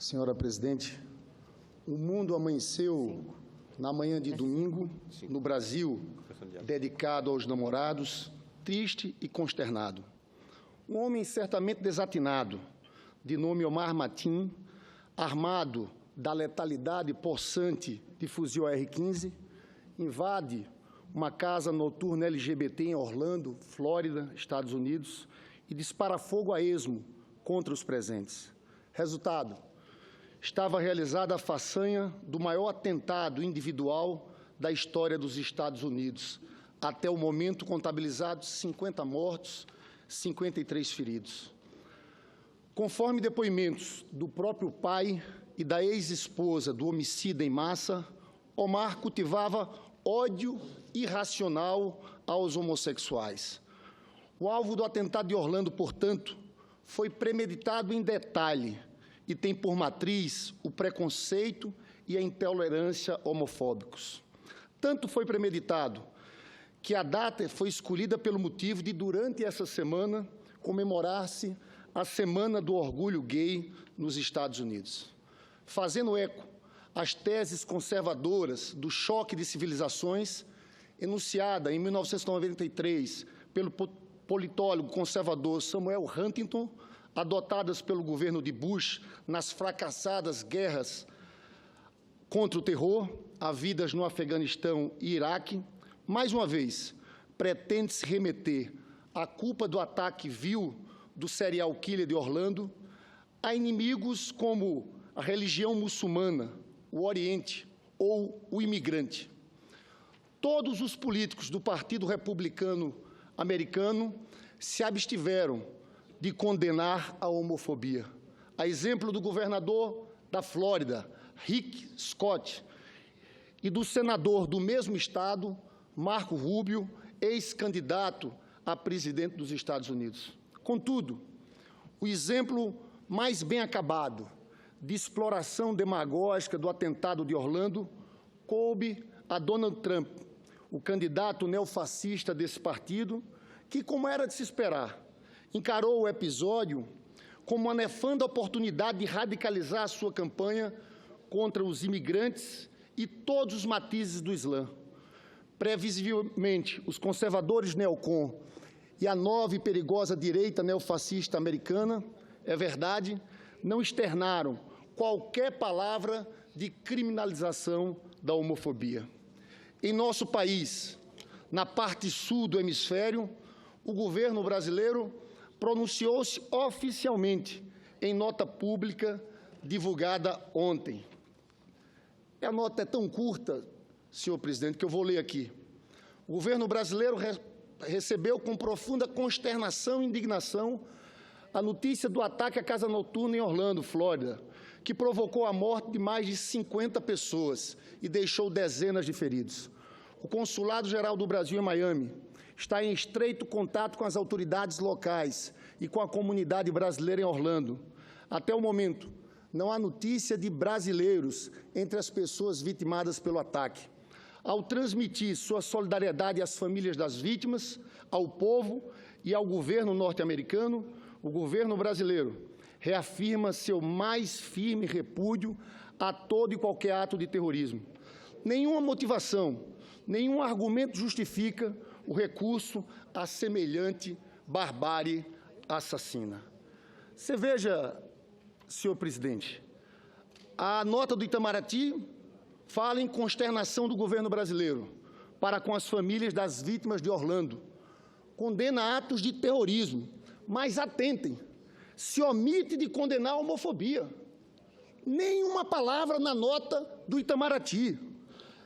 Senhora Presidente, o mundo amanheceu na manhã de domingo, no Brasil, dedicado aos namorados, triste e consternado. Um homem certamente desatinado, de nome Omar Mateen, armado da letalidade possante de fuzil AR-15, invade uma casa noturna LGBT em Orlando, Flórida, Estados Unidos, e dispara fogo a esmo contra os presentes. Resultado: estava realizada a façanha do maior atentado individual da história dos Estados Unidos. Até o momento, contabilizados 50 mortos, 53 feridos. Conforme depoimentos do próprio pai e da ex-esposa do homicida em massa, Omar cultivava ódio irracional aos homossexuais. O alvo do atentado de Orlando, portanto, foi premeditado em detalhe e tem por matriz o preconceito e a intolerância homofóbicos. Tanto foi premeditado que a data foi escolhida pelo motivo de, durante essa semana, comemorar-se a Semana do Orgulho Gay nos Estados Unidos. Fazendo eco às teses conservadoras do choque de civilizações, enunciada em 1993 pelo politólogo conservador Samuel Huntington, adotadas pelo governo de Bush nas fracassadas guerras contra o terror, havidas no Afeganistão e Iraque, mais uma vez, pretende-se remeter a culpa do ataque vil do serial killer de Orlando a inimigos como a religião muçulmana, o Oriente ou o imigrante. Todos os políticos do Partido Republicano Americano se abstiveram de condenar a homofobia. A exemplo do governador da Flórida, Rick Scott, e do senador do mesmo estado, Marco Rubio, ex-candidato a presidente dos Estados Unidos. Contudo, o exemplo mais bem acabado de exploração demagógica do atentado de Orlando coube a Donald Trump, o candidato neofascista desse partido, que, como era de se esperar, encarou o episódio como uma nefanda oportunidade de radicalizar a sua campanha contra os imigrantes e todos os matizes do Islã. Previsivelmente, os conservadores neocon e a nova e perigosa direita neofascista americana, é verdade, não externaram qualquer palavra de criminalização da homofobia. Em nosso país, na parte sul do hemisfério, o governo brasileiro pronunciou-se oficialmente em nota pública divulgada ontem. A nota é tão curta, senhor presidente, que eu vou ler aqui. O governo brasileiro recebeu com profunda consternação e indignação a notícia do ataque à casa noturna em Orlando, Flórida, que provocou a morte de mais de 50 pessoas e deixou dezenas de feridos. O Consulado-Geral do Brasil em Miami está em estreito contato com as autoridades locais e com a comunidade brasileira em Orlando. Até o momento, não há notícia de brasileiros entre as pessoas vitimadas pelo ataque. Ao transmitir sua solidariedade às famílias das vítimas, ao povo e ao governo norte-americano, o governo brasileiro reafirma seu mais firme repúdio a todo e qualquer ato de terrorismo. Nenhuma motivação, nenhum argumento justifica o recurso a semelhante barbárie assassina. Você veja, senhor presidente, a nota do Itamaraty fala em consternação do governo brasileiro para com as famílias das vítimas de Orlando. Condena atos de terrorismo, mas atentem, se omite de condenar a homofobia. Nenhuma palavra na nota do Itamaraty.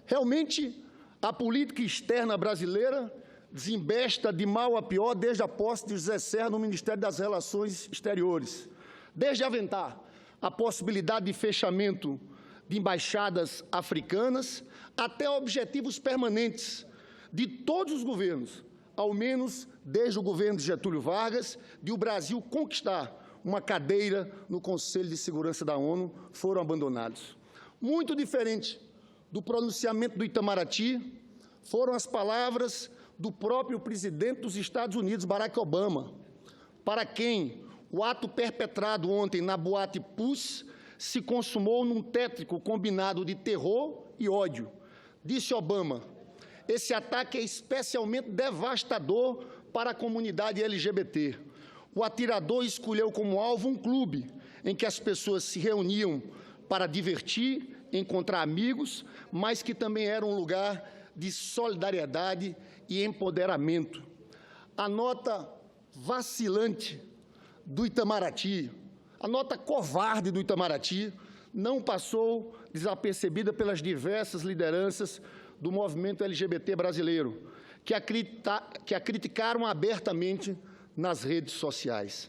Realmente, a política externa brasileira desembesta de mal a pior desde a posse de José Serra no Ministério das Relações Exteriores. Desde aventar a possibilidade de fechamento de embaixadas africanas até objetivos permanentes de todos os governos, ao menos desde o governo de Getúlio Vargas, de o Brasil conquistar uma cadeira no Conselho de Segurança da ONU, foram abandonados. Muito diferente do pronunciamento do Itamaraty foram as palavras do próprio presidente dos Estados Unidos, Barack Obama, para quem o ato perpetrado ontem na Boate Puss se consumou num tétrico combinado de terror e ódio. Disse Obama: esse ataque é especialmente devastador para a comunidade LGBT. O atirador escolheu como alvo um clube em que as pessoas se reuniam para divertir, encontrar amigos, mas que também era um lugar de solidariedade e empoderamento. A nota vacilante do Itamaraty, a nota covarde do Itamaraty, não passou desapercebida pelas diversas lideranças do movimento LGBT brasileiro, que a criticaram abertamente nas redes sociais.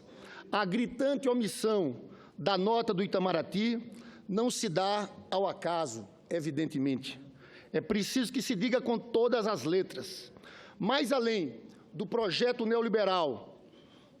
A gritante omissão da nota do Itamaraty não se dá ao acaso, evidentemente. É preciso que se diga com todas as letras. Mais além do projeto neoliberal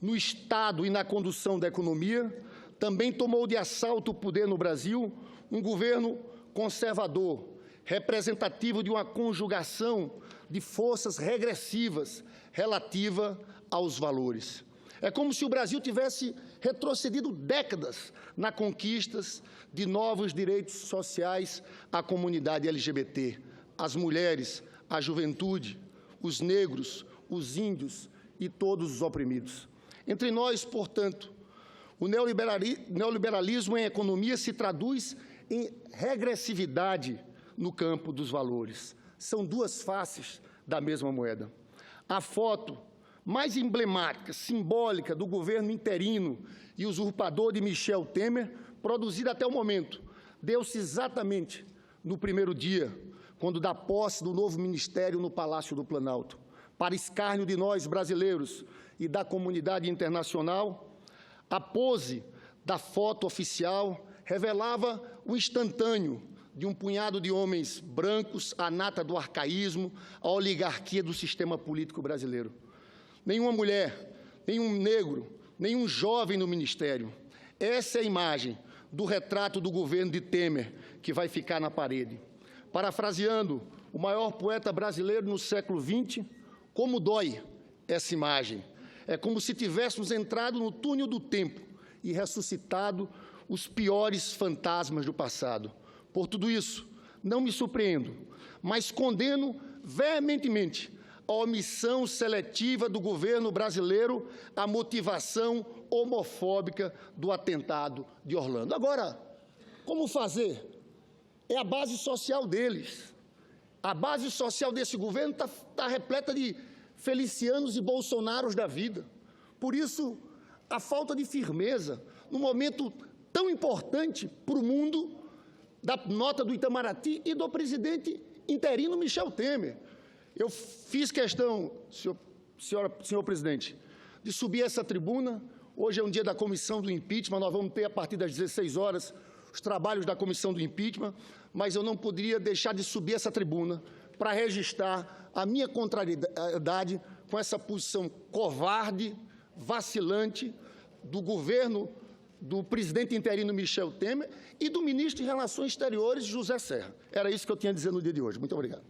no Estado e na condução da economia, também tomou de assalto o poder no Brasil um governo conservador, representativo de uma conjugação de forças regressivas relativa aos valores. É como se o Brasil tivesse retrocedido décadas nas conquistas de novos direitos sociais à comunidade LGBT, às mulheres, à juventude, os negros, os índios e todos os oprimidos. Entre nós, portanto, o neoliberalismo em economia se traduz em regressividade no campo dos valores. São duas faces da mesma moeda. A foto mais emblemática, simbólica do governo interino e usurpador de Michel Temer, produzida até o momento, deu-se exatamente no primeiro dia, quando da posse do novo ministério no Palácio do Planalto. Para escárnio de nós, brasileiros, e da comunidade internacional, a pose da foto oficial revelava o instantâneo de um punhado de homens brancos, a nata do arcaísmo, a oligarquia do sistema político brasileiro. Nenhuma mulher, nenhum negro, nenhum jovem no ministério. Essa é a imagem do retrato do governo de Temer, que vai ficar na parede. Parafraseando o maior poeta brasileiro no século XX, como dói essa imagem. É como se tivéssemos entrado no túnel do tempo e ressuscitado os piores fantasmas do passado. Por tudo isso, não me surpreendo, mas condeno veementemente a omissão seletiva do governo brasileiro à motivação homofóbica do atentado de Orlando. Agora, como fazer? É a base social deles. A base social desse governo está repleta de Felicianos e Bolsonaros da vida. Por isso, a falta de firmeza, num momento tão importante para o mundo, da nota do Itamaraty e do presidente interino Michel Temer. Eu fiz questão, senhor presidente, de subir essa tribuna. Hoje é um dia da comissão do impeachment, nós vamos ter, a partir das 16 horas, os trabalhos da comissão do impeachment, mas eu não poderia deixar de subir essa tribuna para registrar a minha contrariedade com essa posição covarde, vacilante do governo do presidente interino Michel Temer e do ministro de Relações Exteriores, José Serra. Era isso que eu tinha a dizer no dia de hoje. Muito obrigado.